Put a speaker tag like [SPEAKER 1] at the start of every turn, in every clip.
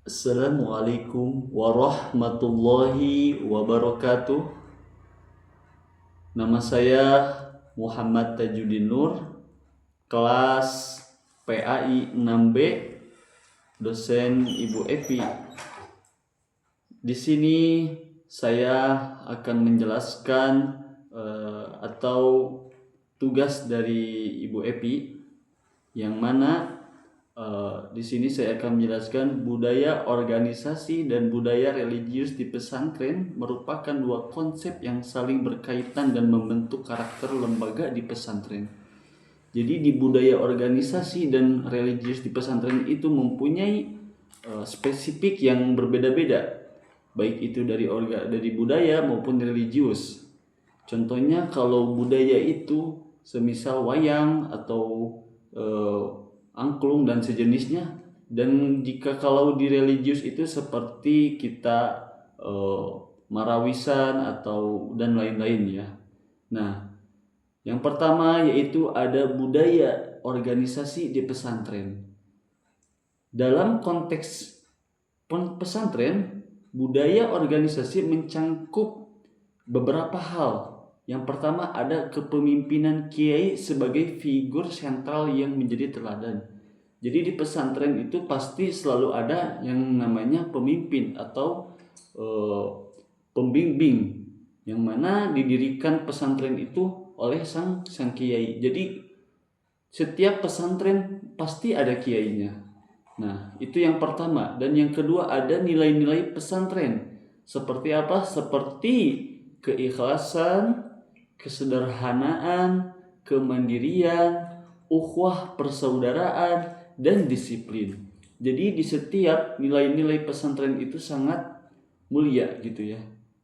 [SPEAKER 1] Assalamualaikum warahmatullahi wabarakatuh. Nama saya Muhammad Tajuddin Nur, kelas PAI 6B, dosen Ibu Epi. Di sini saya akan menjelaskan atau tugas dari Ibu Epi, yang mana di sini saya akan menjelaskan budaya organisasi dan budaya religius di pesantren merupakan dua konsep yang saling berkaitan dan membentuk karakter lembaga di pesantren. Jadi di budaya organisasi dan religius di pesantren itu mempunyai spesifik yang berbeda-beda, baik itu dari budaya maupun religius. Contohnya kalau budaya itu semisal wayang atau angklung dan sejenisnya, dan jika kalau di religius itu seperti kita marawisan atau dan lain-lain ya. Nah, yang pertama yaitu ada budaya organisasi di pesantren. Dalam konteks pesantren, budaya organisasi mencangkup beberapa hal. Yang pertama ada kepemimpinan kiai sebagai figur sentral yang menjadi teladan. Jadi di pesantren itu pasti selalu ada yang namanya pemimpin atau pembimbing, yang mana didirikan pesantren itu oleh sang kiai. Jadi setiap pesantren pasti ada kiainya. Nah, itu yang pertama. Dan yang kedua ada nilai-nilai pesantren. Seperti apa? Seperti keikhlasan, kesederhanaan, kemandirian, ukhuwah persaudaraan, dan disiplin. Jadi di setiap nilai-nilai pesantren itu sangat mulia gitu ya.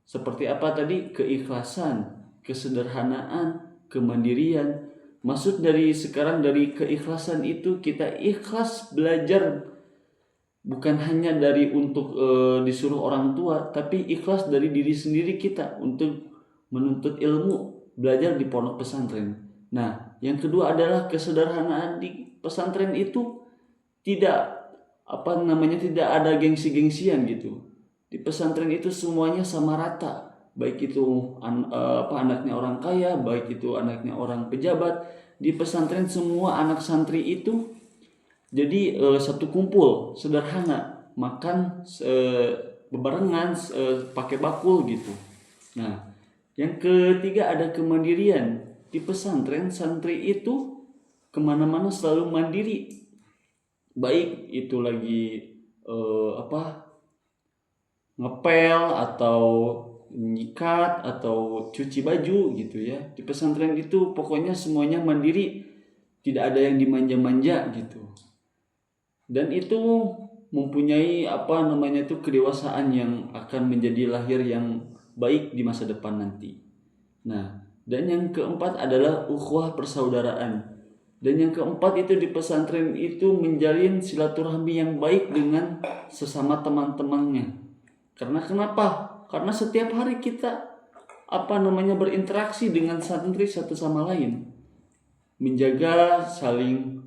[SPEAKER 1] Seperti apa tadi? Keikhlasan, kesederhanaan, kemandirian. Maksud dari keikhlasan itu kita ikhlas belajar, bukan hanya dari untuk disuruh orang tua, tapi ikhlas dari diri sendiri kita untuk menuntut ilmu, belajar di pondok pesantren. Nah, yang kedua adalah kesederhanaan. Di pesantren itu tidak tidak ada gengsi-gengsian gitu. Di pesantren itu semuanya sama rata, baik itu anaknya orang kaya, baik itu anaknya orang pejabat. Di pesantren semua anak santri itu jadi satu kumpul sederhana, makan bebarengan pakai bakul gitu. Nah, yang ketiga ada kemandirian. Di pesantren santri itu kemana-mana selalu mandiri, baik itu lagi ngepel atau nyikat atau cuci baju gitu ya. Di pesantren itu pokoknya semuanya mandiri, tidak ada yang dimanja-manja gitu. Dan itu mempunyai kedewasaan yang akan menjadi lahir yang baik di masa depan nanti. Nah, dan yang keempat adalah ukhuwah persaudaraan. Dan yang keempat itu di pesantren itu menjalin silaturahmi yang baik dengan sesama teman-temannya. Karena kenapa? Karena setiap hari kita berinteraksi dengan santri satu sama lain. Menjaga saling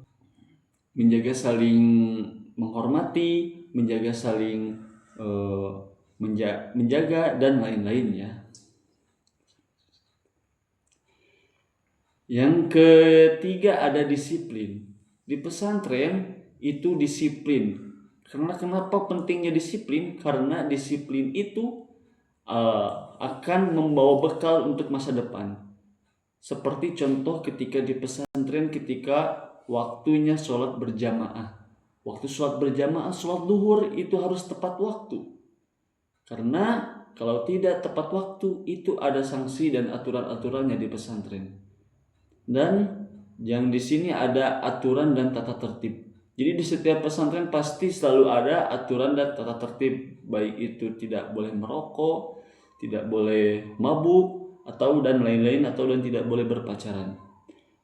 [SPEAKER 1] menghormati, menjaga saling menjaga dan lain-lain ya. Yang ketiga ada disiplin. Di pesantren itu disiplin. Karena kenapa pentingnya disiplin? Karena disiplin itu akan membawa bekal untuk masa depan. Seperti contoh ketika di pesantren, ketika waktunya sholat berjamaah. Waktu sholat berjamaah, sholat duhur itu harus tepat waktu. Karena kalau tidak tepat waktu itu ada sanksi dan aturan-aturannya di pesantren. Dan yang di sini ada aturan dan tata tertib. Jadi di setiap pesantren pasti selalu ada aturan dan tata tertib, baik itu tidak boleh merokok, tidak boleh mabuk atau dan lain-lain, dan tidak boleh berpacaran.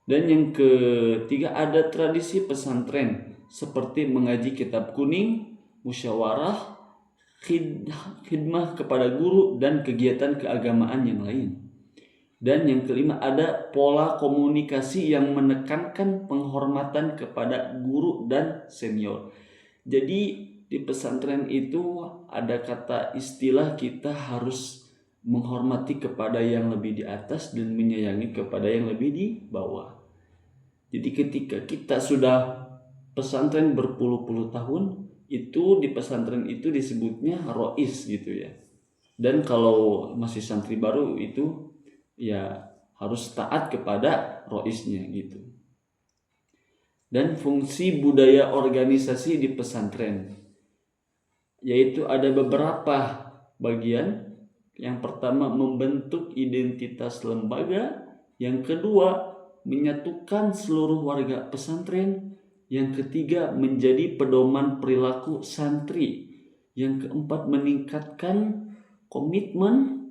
[SPEAKER 1] Dan yang ketiga ada tradisi pesantren seperti mengaji kitab kuning, musyawarah, khidmah kepada guru, dan kegiatan keagamaan yang lain. Dan yang kelima ada pola komunikasi yang menekankan penghormatan kepada guru dan senior. Jadi di pesantren itu ada kata istilah kita harus menghormati kepada yang lebih di atas dan menyayangi kepada yang lebih di bawah. Jadi ketika kita sudah pesantren berpuluh-puluh tahun, itu di pesantren itu disebutnya rois gitu ya. Dan kalau masih santri baru itu ya harus taat kepada roisnya gitu. Dan fungsi budaya organisasi di pesantren, yaitu ada beberapa bagian. Yang pertama, membentuk identitas lembaga. Yang kedua, menyatukan seluruh warga pesantren. Yang ketiga, menjadi pedoman perilaku santri. Yang keempat, meningkatkan komitmen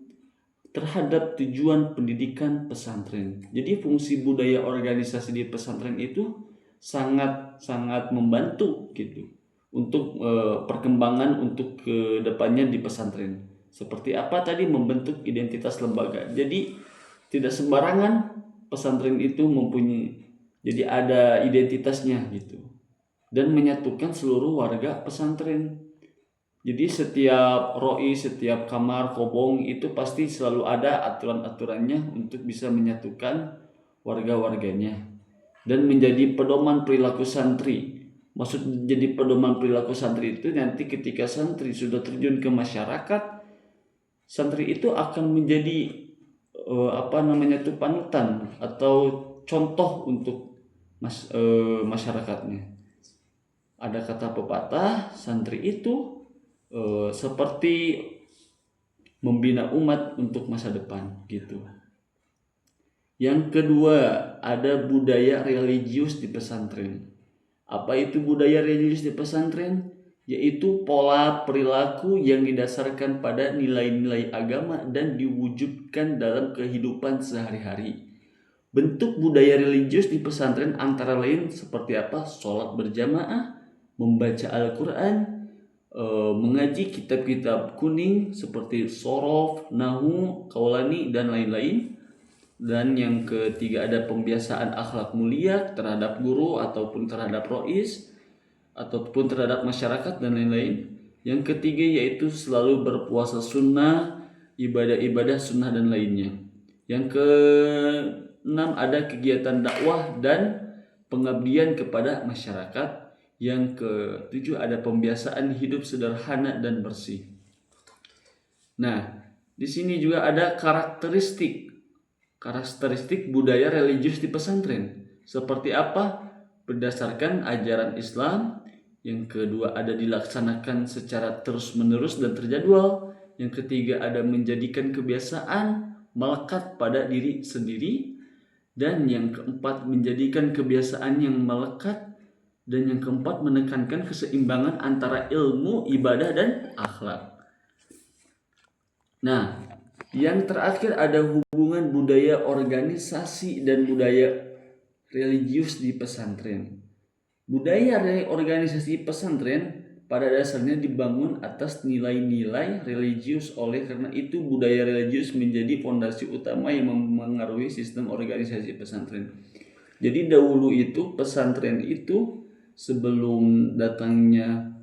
[SPEAKER 1] terhadap tujuan pendidikan pesantren. Jadi fungsi budaya organisasi di pesantren itu sangat membantu gitu untuk perkembangan untuk ke depannya di pesantren. Seperti apa tadi, membentuk identitas lembaga. Jadi tidak sembarangan pesantren itu mempunyai, jadi ada identitasnya gitu. Dan menyatukan seluruh warga pesantren. Jadi setiap roi, setiap kamar, kobong itu pasti selalu ada aturan-aturannya untuk bisa menyatukan warga-warganya. Dan menjadi pedoman perilaku santri. Maksud jadi pedoman perilaku santri itu nanti ketika santri sudah terjun ke masyarakat, santri itu akan menjadi panutan atau contoh untuk masyarakatnya. Ada kata pepatah, santri itu seperti membina umat untuk masa depan gitu. Yang kedua, ada budaya religius di pesantren. Apa itu budaya religius di pesantren? Yaitu pola perilaku yang didasarkan pada nilai-nilai agama dan diwujudkan dalam kehidupan sehari-hari. Bentuk budaya religius di pesantren antara lain seperti apa? Sholat berjamaah, membaca Al-Quran, mengaji kitab-kitab kuning seperti Sorof, Nahu, Kaulani, dan lain-lain. Dan yang ketiga, ada pembiasaan akhlak mulia terhadap guru ataupun terhadap rois ataupun terhadap masyarakat dan lain-lain. Yang ketiga yaitu selalu berpuasa sunnah, ibadah-ibadah sunnah dan lainnya. Yang keenam, ada kegiatan dakwah dan pengabdian kepada masyarakat. Yang ketujuh, ada pembiasaan hidup sederhana dan bersih. Nah, di sini juga ada karakteristik budaya religius di pesantren. Seperti apa? Berdasarkan ajaran Islam. Yang kedua, ada dilaksanakan secara terus-menerus dan terjadwal. Yang ketiga, ada menjadikan kebiasaan melekat pada diri sendiri. Dan yang keempat, menjadikan kebiasaan yang melekat. Dan yang keempat, menekankan keseimbangan antara ilmu, ibadah, dan akhlak. Nah, yang terakhir ada hubungan budaya organisasi dan budaya religius di pesantren. Budaya organisasi pesantren pada dasarnya dibangun atas nilai-nilai religius. Oleh karena itu budaya religius menjadi fondasi utama yang memengaruhi sistem organisasi pesantren. Jadi dahulu itu pesantren itu sebelum datangnya